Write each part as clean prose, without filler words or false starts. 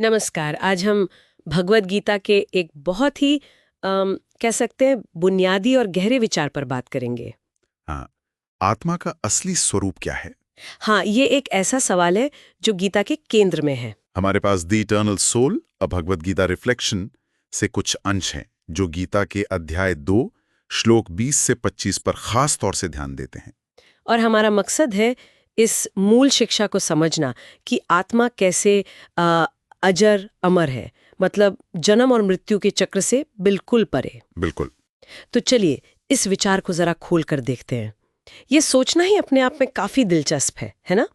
नमस्कार। आज हम भगवद गीता के एक बहुत ही कह सकते हैं बुनियादी और गहरे विचार पर बात करेंगे। हाँ, आत्मा का असली स्वरूप क्या है? हाँ, ये एक ऐसा सवाल है जो गीता के केंद्र में है। हमारे पास the eternal soul a Bhagavad Gita reflection से कुछ अंश हैं जो गीता के अध्याय 2 श्लोक 20 से 25 पर खास तौर से ध्यान देते हैं। और हमारा मकसद है इस मूल शिक्षा को समझना कि आत्मा कैसे अजर अमर है, मतलब जन्म और मृत्यु के चक्र से बिल्कुल परे। बिल्कुल। तो चलिए इस विचार को जरा खोल कर देखते हैं। ये सोचना ही अपने आप में काफी दिलचस्प है ना?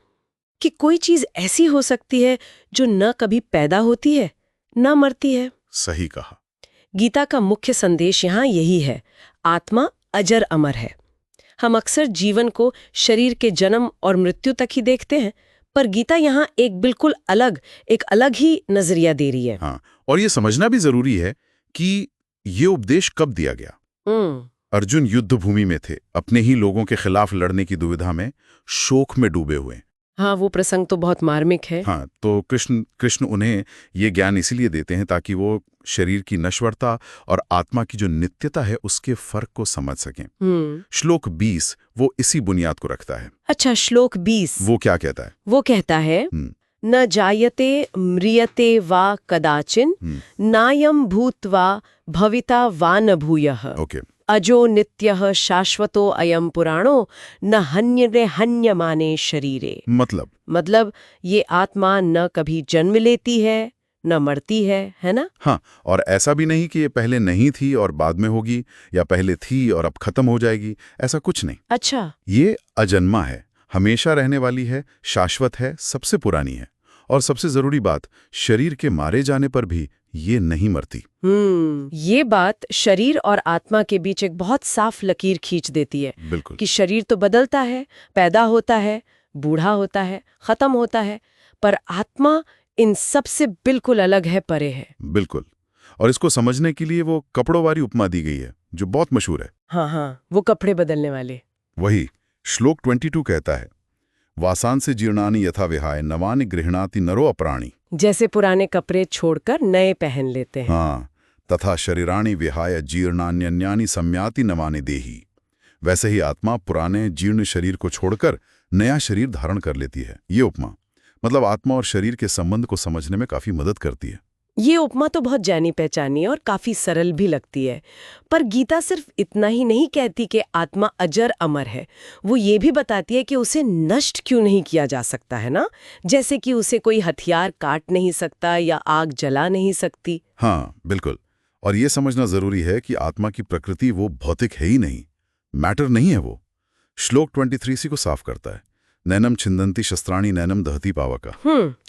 कि कोई चीज ऐसी हो सकती है जो न कभी पैदा होती है न मरती है। सही कहा। गीता का मुख्य संदेश यहाँ यही है, आत्मा अजर अमर है। हम अक्सर जीवन को शरीर के जन्म और मृत्यु तक ही देखते हैं, पर गीता यहाँ एक अलग ही नजरिया दे रही है। हाँ, और ये समझना भी जरूरी है कि ये उपदेश कब दिया गया। अर्जुन युद्ध भूमि में थे, अपने ही लोगों के खिलाफ लड़ने की दुविधा में, शोक में डूबे हुए। हाँ, वो प्रसंग तो बहुत मार्मिक है। हाँ, तो कृष्ण उन्हें ये ज्ञान इसीलिए देते हैं ताकि वो शरीर की नश्वरता और आत्मा की जो नित्यता है उसके फर्क को समझ सकें। श्लोक 20 वो इसी बुनियाद को रखता है। अच्छा, श्लोक 20 वो क्या कहता है? वो कहता है न जायते म्रियते वा कदाचिन नायम भूत्वा भविता वा न भूयः। ओके। अजो नित्यः शाश्वतो अयम पुराणो न हन्यते हन्यमाने शरीरे। मतलब ये आत्मा न कभी जन्म लेती है न मरती है ना? हाँ, और ऐसा भी नहीं कि ये पहले नहीं थी और बाद में होगी, या पहले थी और अब खत्म हो जाएगी, ऐसा कुछ नहीं। अच्छा, ये अजन्मा है, हमेशा रहने वाली है, शाश्वत है, सबसे पुरानी है। और सबसे जरूरी बात, शरीर के मारे जाने पर भी ये नहीं मरती। ये बात शरीर और आत्मा के बीच एक बहुत साफ लकीर खींच देती है। बिल्कुल। कि शरीर तो बदलता है, पैदा होता है, बूढ़ा होता है, खत्म होता है, पर आत्मा इन सब से बिल्कुल अलग है, परे है। बिल्कुल। और इसको समझने के लिए वो कपड़ों वाली उपमा दी गई है जो बहुत मशहूर है। हाँ, वो कपड़े बदलने वाले। वही श्लोक 22 कहता है, वासांसि जीर्णानि यथा विहाय नवानि गृह्णाति नरो अप्राणि। जैसे पुराने कपड़े छोड़कर नए पहन लेते हैं। हाँ, तथा शरीराणि विहाय जीर्णान्यन्यानि सम्याति नवानि देहि। वैसे ही आत्मा पुराने जीर्ण शरीर को छोड़कर नया शरीर धारण कर लेती है। ये उपमा मतलब आत्मा और शरीर के संबंध को समझने में काफी मदद करती है। ये उपमा तो बहुत जानी पहचानी और काफी सरल भी लगती है, पर गीता सिर्फ इतना ही नहीं कहती कि आत्मा अजर अमर है। वो ये भी बताती है कि उसे नष्ट क्यों नहीं किया जा सकता है ना, जैसे कि उसे कोई हथियार काट नहीं सकता या आग जला नहीं सकती। हाँ, बिल्कुल। और ये समझना जरूरी है कि आत्मा की प्रकृति वो भौतिक है ही नहीं, मैटर नहीं है वो। श्लोक 23 सी को साफ करता है, नैनम छिंदंती शस्त्राणि नैनम दहती पावका।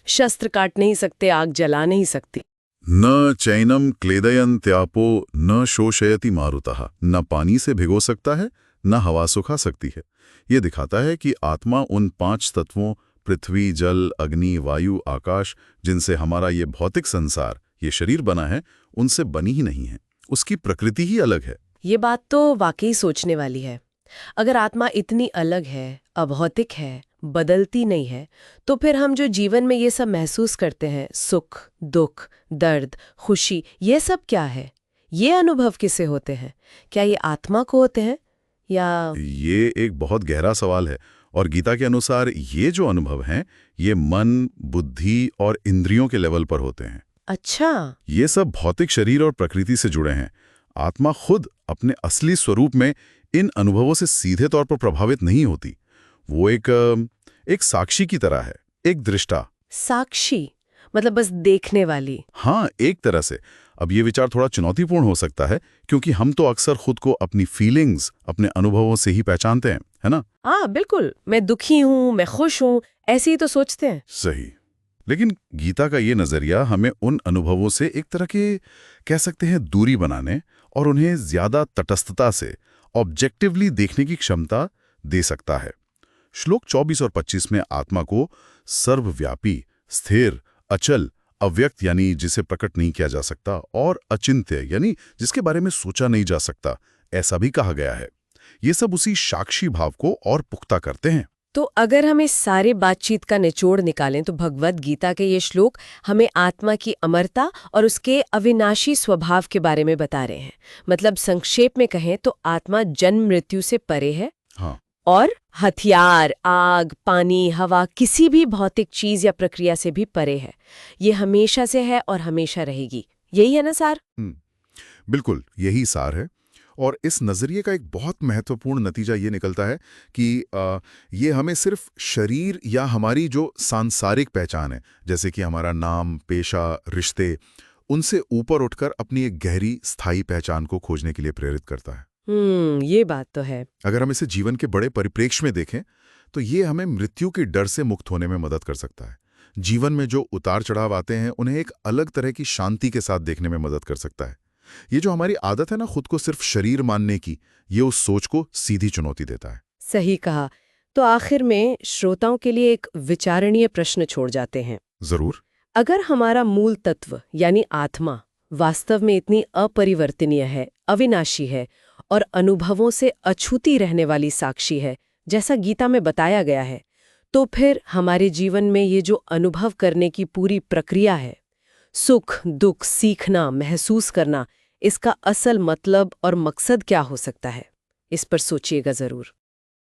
शस्त्र काट नहीं सकते, आग जला नहीं सकती। न चैनम क्लेदयन्त्यापो न शोषयति मारुतः। न पानी से भिगो सकता है, न हवा सुखा सकती है। ये दिखाता है कि आत्मा उन 5 तत्वों पृथ्वी, जल, अग्नि, वायु, आकाश, जिनसे हमारा ये भौतिक संसार, ये शरीर बना है, उनसे बनी ही नहीं है। उसकी प्रकृति ही अलग है। ये बात तो वाकई सोचने वाली है। अगर आत्मा इतनी अलग है, अभौतिक है, बदलती नहीं है, तो फिर हम जो जीवन में ये सब महसूस करते हैं, सुख, दुख, दर्द, खुशी, ये सब क्या है? ये अनुभव किसे होते हैं? क्या ये आत्मा को होते हैं या? ये एक बहुत गहरा सवाल है, और गीता के अनुसार ये जो अनुभव हैं, ये मन, बुद्धि और इंद्रियों के लेवल पर होते हैं। अच्छा, ये सब भौतिक शरीर और प्रकृति से जुड़े हैं। आत्मा खुद अपने असली स्वरूप में इन अनुभवों से सीधे तौर पर प्रभावित नहीं होती। वो एक साक्षी की तरह है, एक दृष्टा। साक्षी मतलब बस देखने वाली। हाँ, एक तरह से। अब ये विचार थोड़ा चुनौतीपूर्ण हो सकता है, क्योंकि हम तो अक्सर खुद को अपनी फीलिंग्स, अपने अनुभवों से ही पहचानते हैं, है ना? हाँ, बिल्कुल। मैं दुखी हूँ, मैं खुश हूँ, ऐसे ही तो सोचते हैं। सही। लेकिन गीता का ये नजरिया हमें उन अनुभवों से एक तरह के, कह सकते हैं, दूरी बनाने और उन्हें ज्यादा तटस्थता से, ऑब्जेक्टिवली देखने की क्षमता दे सकता है। श्लोक 24 और 25 में आत्मा को सर्वव्यापी, स्थिर, अचल, अव्यक्त यानी जिसे प्रकट नहीं किया जा सकता, और अचिंत्य यानी जिसके बारे में सोचा नहीं जा सकता, ऐसा भी कहा गया है। ये सब उसी साक्षी भाव को और पुख्ता करते हैं। तो अगर हम इस सारे बातचीत का निचोड़ निकालें तो भगवद गीता के ये श्लोक हमें आत्मा की अमरता और उसके अविनाशी स्वभाव के बारे में बता रहे हैं। मतलब संक्षेप में कहें तो आत्मा जन्म मृत्यु से परे है। हाँ। और हथियार, आग, पानी, हवा, किसी भी भौतिक चीज या प्रक्रिया से भी परे है। ये हमेशा से है और हमेशा रहेगी। यही है ना सार? बिल्कुल यही सार है। और इस नज़रिए का एक बहुत महत्वपूर्ण नतीजा ये निकलता है कि ये हमें सिर्फ शरीर या हमारी जो सांसारिक पहचान है, जैसे कि हमारा नाम, पेशा, रिश्ते, उनसे ऊपर उठकर अपनी एक गहरी स्थायी पहचान को खोजने के लिए प्रेरित करता है। ये बात तो है। अगर हम इसे जीवन के बड़े परिप्रेक्ष्य में देखें तो ये हमें मृत्यु के डर से मुक्त होने में मदद कर सकता है। जीवन में जो उतार चढ़ाव आते हैं उन्हें एक अलग तरह की शांति के साथ देखने में मदद कर सकता है। ये जो हमारी आदत है ना खुद को सिर्फ शरीर मानने की, ये उस सोच को सीधी चुनौती देता है। सही कहा। तो आखिर में श्रोताओं के लिए एक विचारणीय प्रश्न छोड़ जाते हैं। जरूर। अगर हमारा मूल तत्व यानी आत्मा वास्तव में इतनी अपरिवर्तनीय है, अविनाशी है और अनुभवों से अछूती रहने वाली साक्षी है, जैसा गीता में बताया गया है, तो फिर हमारे जीवन में ये जो अनुभव करने की पूरी प्रक्रिया है, सुख, दुख, सीखना, महसूस करना, इसका असल मतलब और मकसद क्या हो सकता है? इस पर सोचिएगा जरूर।